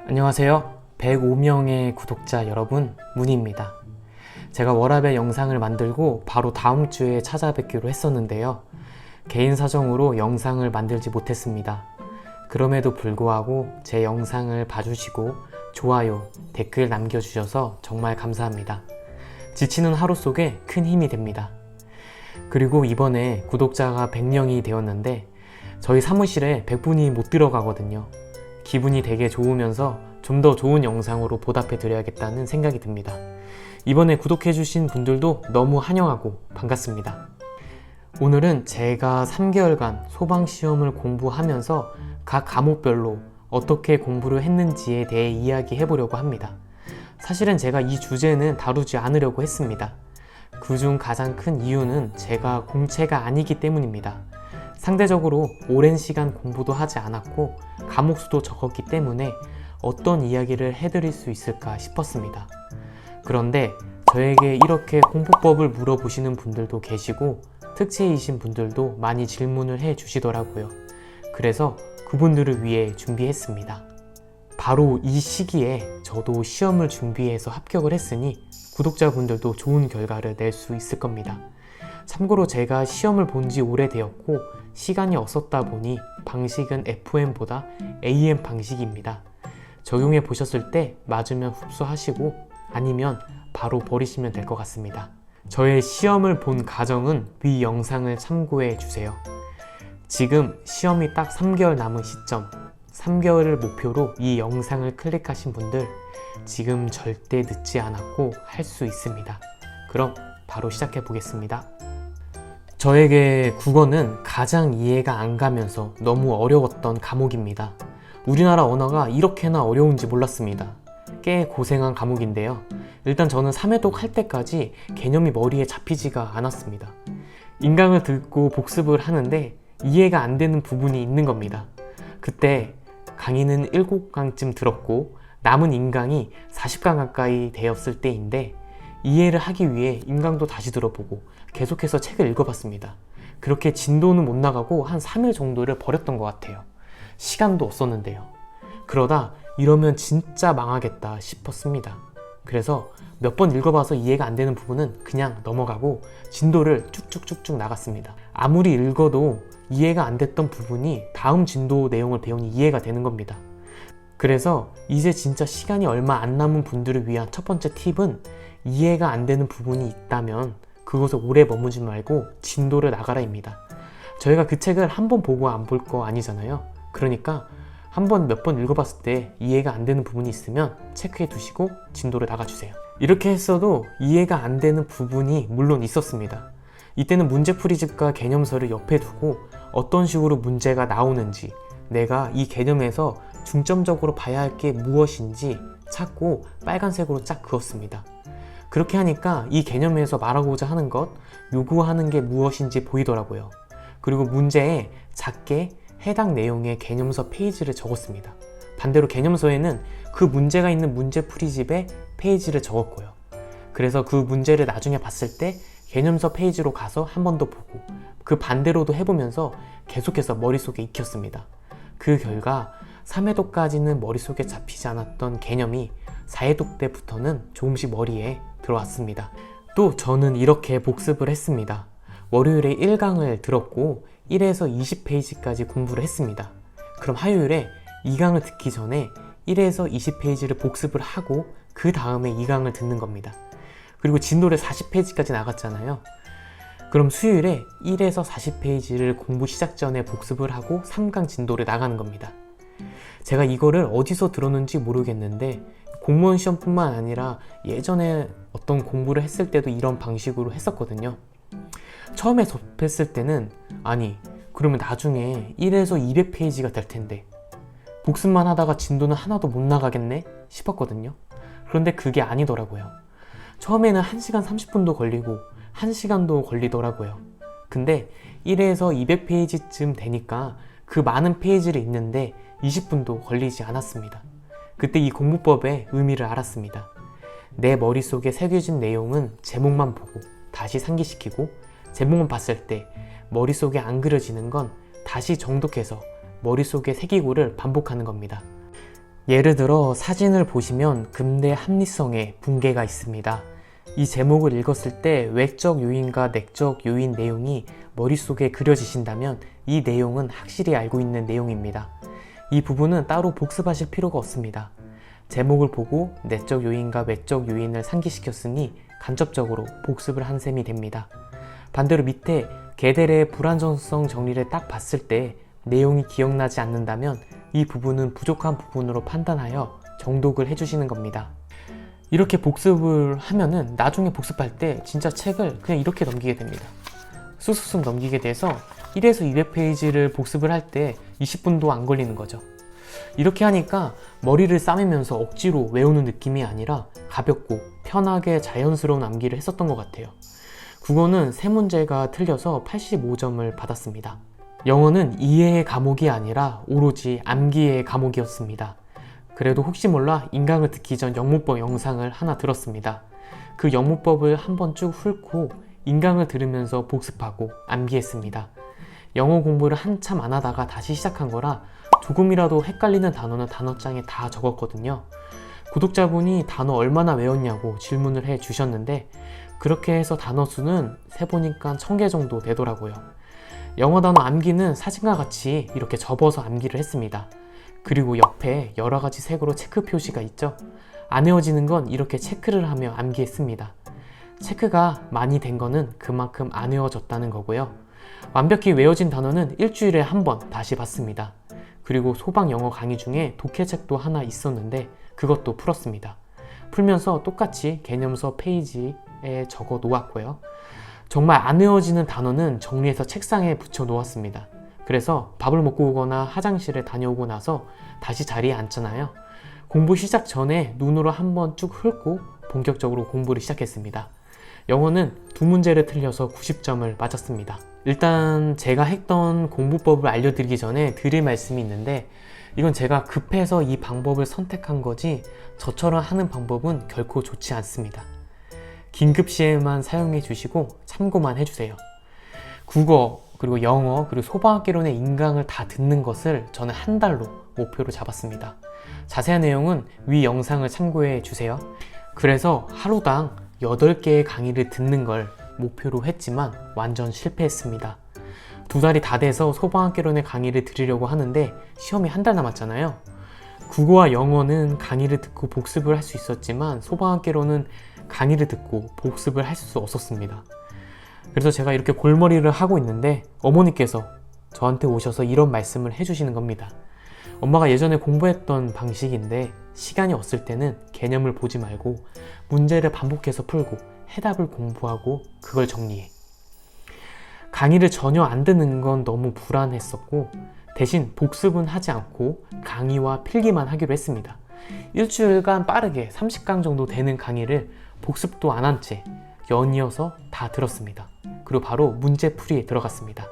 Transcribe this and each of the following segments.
안녕하세요. 105명의 구독자 여러분, 문희입니다. 제가 워라밸 영상을 만들고 바로 다음 주에 찾아뵙기로 했었는데요. 개인 사정으로 영상을 만들지 못했습니다. 그럼에도 불구하고 제 영상을 봐주시고 좋아요, 댓글 남겨주셔서 정말 감사합니다. 지치는 하루 속에 큰 힘이 됩니다. 그리고 이번에 구독자가 100명이 되었는데 저희 사무실에 100분이 못 들어가거든요. 기분이 되게 좋으면서 좀 더 좋은 영상으로 보답해 드려야겠다는 생각이 듭니다. 이번에 구독해주신 분들도 너무 환영하고 반갑습니다. 오늘은 제가 3개월간 소방시험을 공부하면서 각 과목별로 어떻게 공부를 했는지에 대해 이야기해 보려고 합니다. 사실은 제가 이 주제는 다루지 않으려고 했습니다. 그중 가장 큰 이유는 제가 공채가 아니기 때문입니다. 상대적으로 오랜 시간 공부도 하지 않았고 과목 수도 적었기 때문에 어떤 이야기를 해드릴 수 있을까 싶었습니다. 그런데 저에게 이렇게 공부법을 물어보시는 분들도 계시고 특채이신 분들도 많이 질문을 해 주시더라고요. 그래서 그분들을 위해 준비했습니다. 바로 이 시기에 저도 시험을 준비해서 합격을 했으니 구독자분들도 좋은 결과를 낼 수 있을 겁니다. 참고로 제가 시험을 본 지 오래되었고 시간이 없었다 보니 방식은 FM보다 AM 방식입니다. 적용해 보셨을 때 맞으면 흡수하시고 아니면 바로 버리시면 될 것 같습니다. 저의 시험을 본 과정은 위 영상을 참고해 주세요. 지금 시험이 딱 3개월 남은 시점, 3개월을 목표로 이 영상을 클릭하신 분들 지금 절대 늦지 않았고 할 수 있습니다. 그럼 바로 시작해 보겠습니다. 저에게 국어는 가장 이해가 안 가면서 너무 어려웠던 과목입니다. 우리나라 언어가 이렇게나 어려운지 몰랐습니다. 꽤 고생한 과목인데요. 일단 저는 3회독 할 때까지 개념이 머리에 잡히지가 않았습니다. 인강을 듣고 복습을 하는데 이해가 안 되는 부분이 있는 겁니다. 그때 강의는 7강쯤 들었고 남은 인강이 40강 가까이 되었을 때인데 이해를 하기 위해 인강도 다시 들어보고 계속해서 책을 읽어봤습니다. 그렇게 진도는 못 나가고 한 3일 정도를 버렸던 것 같아요. 시간도 없었는데요. 그러다 이러면 진짜 망하겠다 싶었습니다. 그래서 몇 번 읽어봐서 이해가 안 되는 부분은 그냥 넘어가고 진도를 쭉쭉쭉쭉 나갔습니다. 아무리 읽어도 이해가 안 됐던 부분이 다음 진도 내용을 배우니 이해가 되는 겁니다. 그래서 이제 진짜 시간이 얼마 안 남은 분들을 위한 첫 번째 팁은 이해가 안 되는 부분이 있다면 그것을 오래 머무지 말고 진도를 나가라입니다. 저희가 그 책을 한 번 보고 안 볼 거 아니잖아요. 그러니까 한 번 몇 번 읽어봤을 때 이해가 안 되는 부분이 있으면 체크해 두시고 진도를 나가주세요. 이렇게 했어도 이해가 안 되는 부분이 물론 있었습니다. 이때는 문제풀이집과 개념서를 옆에 두고 어떤 식으로 문제가 나오는지 내가 이 개념에서 중점적으로 봐야 할 게 무엇인지 찾고 빨간색으로 쫙 그었습니다. 그렇게 하니까 이 개념에서 말하고자 하는 것, 요구하는 게 무엇인지 보이더라고요. 그리고 문제에 작게 해당 내용의 개념서 페이지를 적었습니다. 반대로 개념서에는 그 문제가 있는 문제풀이집에 페이지를 적었고요. 그래서 그 문제를 나중에 봤을 때 개념서 페이지로 가서 한 번 더 보고 그 반대로도 해보면서 계속해서 머릿속에 익혔습니다. 그 결과 3회독까지는 머릿속에 잡히지 않았던 개념이 4회독 때부터는 조금씩 머리에 들어왔습니다. 또 저는 이렇게 복습을 했습니다. 월요일에 1강을 들었고 1에서 20페이지까지 공부를 했습니다. 그럼 화요일에 2강을 듣기 전에 1에서 20페이지를 복습을 하고 그 다음에 2강을 듣는 겁니다. 그리고 진도를 40페이지까지 나갔잖아요. 그럼 수요일에 1에서 40페이지를 공부 시작 전에 복습을 하고 3강 진도를 나가는 겁니다. 제가 이거를 어디서 들었는지 모르겠는데 공무원 시험뿐만 아니라 예전에 어떤 공부를 했을 때도 이런 방식으로 했었거든요. 처음에 접했을 때는 아니 그러면 나중에 1에서 200페이지가 될 텐데 복습만 하다가 진도는 하나도 못 나가겠네 싶었거든요. 그런데 그게 아니더라고요. 처음에는 1시간 30분도 걸리고 1시간도 걸리더라고요. 근데 1에서 200페이지쯤 되니까 그 많은 페이지를 읽는데 20분도 걸리지 않았습니다. 그때 이 공부법의 의미를 알았습니다. 내 머릿속에 새겨진 내용은 제목만 보고 다시 상기시키고 제목만 봤을 때 머릿속에 안 그려지는 건 다시 정독해서 머릿속에 새기고를 반복하는 겁니다. 예를 들어 사진을 보시면 근대 합리성에 붕괴가 있습니다. 이 제목을 읽었을 때 외적 요인과 내적 요인 내용이 머릿속에 그려지신다면 이 내용은 확실히 알고 있는 내용입니다. 이 부분은 따로 복습하실 필요가 없습니다. 제목을 보고 내적 요인과 외적 요인을 상기시켰으니 간접적으로 복습을 한 셈이 됩니다. 반대로 밑에 게델의 불완전성 정리를 딱 봤을 때 내용이 기억나지 않는다면 이 부분은 부족한 부분으로 판단하여 정독을 해주시는 겁니다. 이렇게 복습을 하면은 나중에 복습할 때 진짜 책을 그냥 이렇게 넘기게 됩니다. 쑥쑥 넘기게 돼서 1에서 200페이지를 복습을 할 때 20분도 안 걸리는 거죠. 이렇게 하니까 머리를 싸매면서 억지로 외우는 느낌이 아니라 가볍고 편하게 자연스러운 암기를 했었던 것 같아요. 국어는 3문제가 틀려서 85점을 받았습니다. 영어는 이해의 과목이 아니라 오로지 암기의 과목이었습니다. 그래도 혹시 몰라 인강을 듣기 전 영문법 영상을 하나 들었습니다. 그 영문법을 한번 쭉 훑고 인강을 들으면서 복습하고 암기했습니다. 영어 공부를 한참 안 하다가 다시 시작한 거라 조금이라도 헷갈리는 단어는 단어장에 다 적었거든요. 구독자분이 단어 얼마나 외웠냐고 질문을 해 주셨는데 그렇게 해서 단어 수는 세보니까 1000개 정도 되더라고요. 영어 단어 암기는 사진과 같이 이렇게 접어서 암기를 했습니다. 그리고 옆에 여러 가지 색으로 체크 표시가 있죠. 안 외워지는 건 이렇게 체크를 하며 암기했습니다. 체크가 많이 된 거는 그만큼 안 외워졌다는 거고요. 완벽히 외워진 단어는 일주일에 한 번 다시 봤습니다. 그리고 소방 영어 강의 중에 독해책도 하나 있었는데 그것도 풀었습니다. 풀면서 똑같이 개념서 페이지에 적어 놓았고요. 정말 안 외워지는 단어는 정리해서 책상에 붙여 놓았습니다. 그래서 밥을 먹고 오거나 화장실에 다녀오고 나서 다시 자리에 앉잖아요. 공부 시작 전에 눈으로 한번 쭉 훑고 본격적으로 공부를 시작했습니다. 영어는 2문제를 틀려서 90점을 맞았습니다. 일단 제가 했던 공부법을 알려드리기 전에 드릴 말씀이 있는데 이건 제가 급해서 이 방법을 선택한 거지 저처럼 하는 방법은 결코 좋지 않습니다. 긴급시에만 사용해 주시고 참고만 해주세요. 국어, 그리고 영어, 그리고 소방학개론의 인강을 다 듣는 것을 저는 한 달로 목표로 잡았습니다. 자세한 내용은 위 영상을 참고해 주세요. 그래서 하루당 8개의 강의를 듣는 걸 목표로 했지만 완전 실패했습니다. 2달이 다 돼서 소방학개론의 강의를 들으려고 하는데 시험이 한 달 남았잖아요. 국어와 영어는 강의를 듣고 복습을 할 수 있었지만 소방학개론은 강의를 듣고 복습을 할 수 없었습니다. 그래서 제가 이렇게 골머리를 하고 있는데 어머니께서 저한테 오셔서 이런 말씀을 해주시는 겁니다. 엄마가 예전에 공부했던 방식인데 시간이 없을 때는 개념을 보지 말고 문제를 반복해서 풀고 해답을 공부하고 그걸 정리해. 강의를 전혀 안 듣는 건 너무 불안했었고 대신 복습은 하지 않고 강의와 필기만 하기로 했습니다. 일주일간 빠르게 30강 정도 되는 강의를 복습도 안 한 채 연이어서 다 들었습니다. 그리고 바로 문제풀이에 들어갔습니다.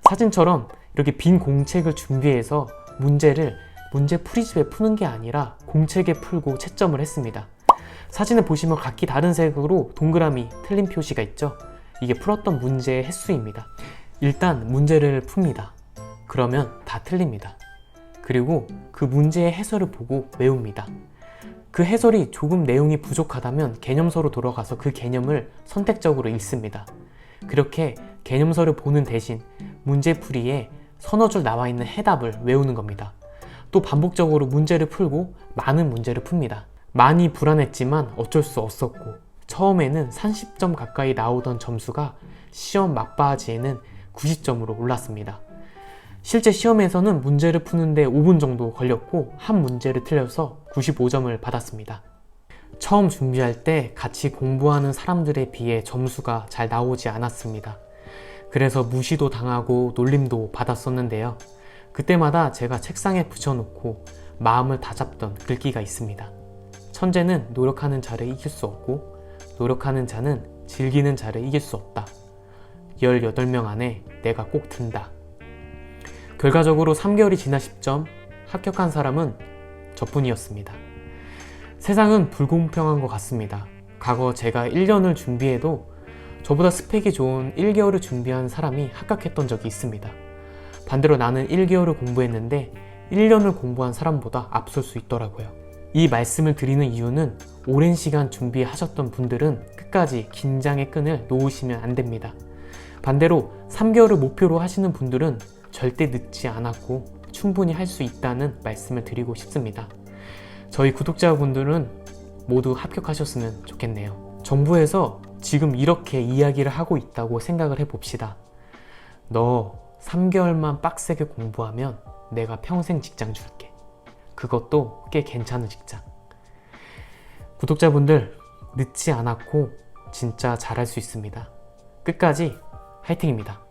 사진처럼 이렇게 빈 공책을 준비해서 문제를 문제풀이집에 푸는 게 아니라 공책에 풀고 채점을 했습니다. 사진을 보시면 각기 다른 색으로 동그라미 틀린 표시가 있죠. 이게 풀었던 문제의 횟수입니다. 일단 문제를 풉니다. 그러면 다 틀립니다. 그리고 그 문제의 해설을 보고 외웁니다. 그 해설이 조금 내용이 부족하다면 개념서로 돌아가서 그 개념을 선택적으로 읽습니다. 그렇게 개념서를 보는 대신 문제풀이에 서너 줄 나와 있는 해답을 외우는 겁니다. 또 반복적으로 문제를 풀고 많은 문제를 풉니다. 많이 불안했지만 어쩔 수 없었고 처음에는 30점 가까이 나오던 점수가 시험 막바지에는 90점으로 올랐습니다. 실제 시험에서는 문제를 푸는데 5분 정도 걸렸고 한 문제를 틀려서 95점을 받았습니다. 처음 준비할 때 같이 공부하는 사람들에 비해 점수가 잘 나오지 않았습니다. 그래서 무시도 당하고 놀림도 받았었는데요. 그때마다 제가 책상에 붙여놓고 마음을 다잡던 글귀가 있습니다. 천재는 노력하는 자를 이길 수 없고 노력하는 자는 즐기는 자를 이길 수 없다. 18명 안에 내가 꼭 든다. 결과적으로 3개월이 지나 10점 합격한 사람은 저뿐이었습니다. 세상은 불공평한 것 같습니다. 과거 제가 1년을 준비해도 저보다 스펙이 좋은 1개월을 준비한 사람이 합격했던 적이 있습니다. 반대로 나는 1개월을 공부했는데 1년을 공부한 사람보다 앞설 수 있더라고요. 이 말씀을 드리는 이유는 오랜 시간 준비하셨던 분들은 끝까지 긴장의 끈을 놓으시면 안 됩니다. 반대로 3개월을 목표로 하시는 분들은 절대 늦지 않았고 충분히 할 수 있다는 말씀을 드리고 싶습니다. 저희 구독자분들은 모두 합격하셨으면 좋겠네요. 정부에서 지금 이렇게 이야기를 하고 있다고 생각을 해봅시다. 너 3개월만 빡세게 공부하면 내가 평생 직장 줄게. 그것도 꽤 괜찮은 직장. 구독자분들, 늦지 않았고 진짜 잘할 수 있습니다. 끝까지 화이팅입니다.